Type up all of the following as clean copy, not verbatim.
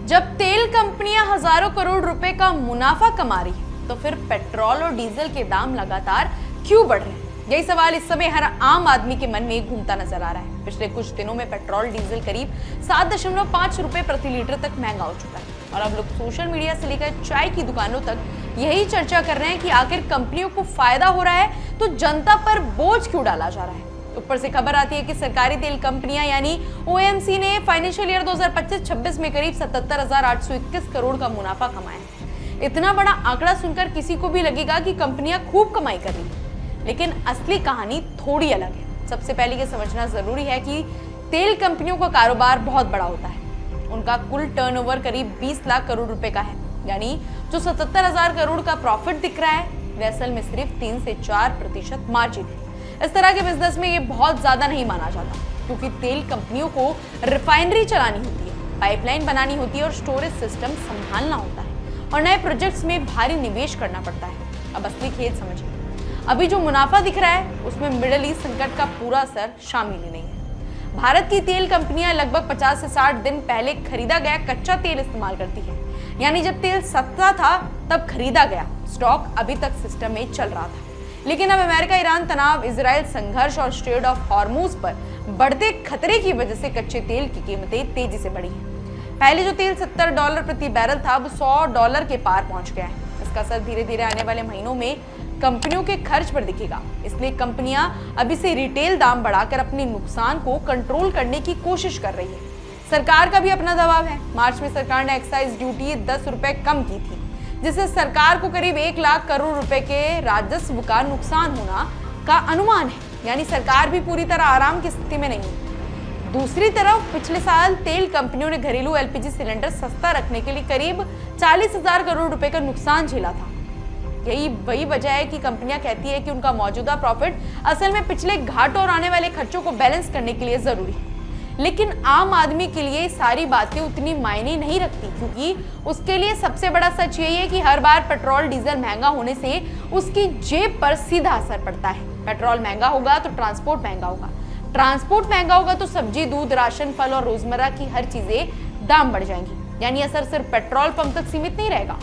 जब तेल कंपनियां हजारों करोड़ रुपए का मुनाफा कमा रही है तो फिर पेट्रोल और डीजल के दाम लगातार क्यों बढ़ रहे हैं? यही सवाल इस समय हर आम आदमी के मन में घूमता नजर आ रहा है। पिछले कुछ दिनों में पेट्रोल डीजल करीब 7.5 रुपए प्रति लीटर तक महंगा हो चुका है और अब लोग सोशल मीडिया से लेकर चाय की दुकानों तक यही चर्चा कर रहे हैं कि आखिर कंपनियों को फायदा हो रहा है तो जनता पर बोझ क्यों डाला जा रहा है। ऊपर से खबर आती है कि सरकारी तेल कंपनियां यानी ओएमसी ने फाइनेंशियल ईयर 2025-26 में करीब 77,821 करोड़ का मुनाफा कमाया है। इतना बड़ा आंकड़ा सुनकर किसी को भी लगेगा कि कंपनियां खूब कमाई कर रही हैं, लेकिन असली कहानी थोड़ी अलग है। सबसे पहले ये समझना जरूरी है कि तेल कंपनियों का कारोबार बहुत बड़ा होता है। उनका कुल टर्नओवर करीब 20 लाख करोड़ रुपए का है, यानी जो 77,000 करोड़ का प्रॉफिट दिख रहा है वह असल में सिर्फ 3 से 4% मार्जिन है। इस तरह के बिजनेस में ये बहुत ज्यादा नहीं माना जाता, क्योंकि तेल कंपनियों को रिफाइनरी चलानी होती है, पाइपलाइन बनानी होती है और स्टोरेज सिस्टम संभालना होता है और नए प्रोजेक्ट्स में भारी निवेश करना पड़ता है। अब असली खेल समझिए, अभी जो मुनाफा दिख रहा है उसमें मिडिल ईस्ट संकट का पूरा असर शामिल ही नहीं है। भारत की तेल कंपनियां लगभग 50 से 60 दिन पहले खरीदा गया कच्चा तेल इस्तेमाल करती है, यानी जब तेल सस्ता था तब खरीदा गया स्टॉक अभी तक सिस्टम में चल रहा था। लेकिन अब अमेरिका ईरान तनाव, इजराइल संघर्ष और स्ट्रेट ऑफ हॉर्मुज पर बढ़ते खतरे की वजह से कच्चे तेल की कीमतें तेजी से बढ़ी हैं। पहले जो तेल $70 प्रति बैरल था वो $100 के पार पहुंच गया है। इसका असर धीरे धीरे आने वाले महीनों में कंपनियों के खर्च पर दिखेगा। इसलिए कंपनियां अभी से रिटेल दाम बढ़ाकर अपने नुकसान को कंट्रोल करने की कोशिश कर रही है। सरकार का भी अपना दबाव है। मार्च में सरकार ने एक्साइज ड्यूटी 10 रुपए कम की थी, जिससे सरकार को करीब 1 लाख करोड़ रुपए के राजस्व का नुकसान होना का अनुमान है, यानी सरकार भी पूरी तरह आराम की स्थिति में नहीं है। दूसरी तरफ पिछले साल तेल कंपनियों ने घरेलू एलपीजी सिलेंडर सस्ता रखने के लिए करीब 40,000 करोड़ रुपए का नुकसान झेला था। यही वही वजह है कि कंपनियां कहती है कि उनका मौजूदा प्रॉफिट असल में पिछले घाटों और आने वाले खर्चों को बैलेंस करने के लिए जरूरी है। लेकिन आम आदमी के लिए सारी बातें उतनी मायने नहीं रखती, क्योंकि उसके लिए सबसे बड़ा सच यही है कि हर बार पेट्रोल डीजल महंगा होने से उसकी जेब पर सीधा असर पड़ता है। पेट्रोल महंगा होगा तो ट्रांसपोर्ट महंगा होगा, ट्रांसपोर्ट महंगा होगा तो सब्जी, दूध, राशन, फल और रोजमर्रा की हर चीजें दाम बढ़ जाएंगी। यानी असर सिर्फ पेट्रोल पंप तक सीमित नहीं रहेगा।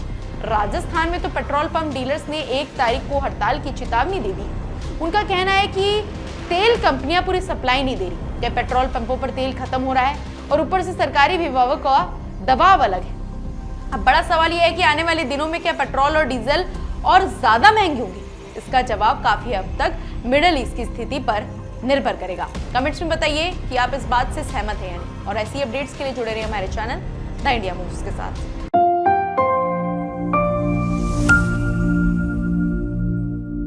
राजस्थान में तो पेट्रोल पंप डीलर्स ने 1 तारीख को हड़ताल की चेतावनी दे दी। उनका कहना है कि तेल कंपनियां पूरी सप्लाई नहीं दे रही, क्या पेट्रोल पंपों पर तेल खत्म हो रहा है और ऊपर से सरकारी विभागों का दबाव अलग है। अब बड़ा सवाल यह है कि आने वाले दिनों में क्या पेट्रोल और डीजल और ज्यादा महंगे होंगे? इसका जवाब काफी हद तक मिडिल ईस्ट की स्थिति पर निर्भर करेगा। कमेंट्स में बताइए कि आप इस बात से सहमत हैं या नहीं, और ऐसी अपडेट्स के लिए जुड़े रहिए हमारे चैनल द इंडिया मूव्स के साथ।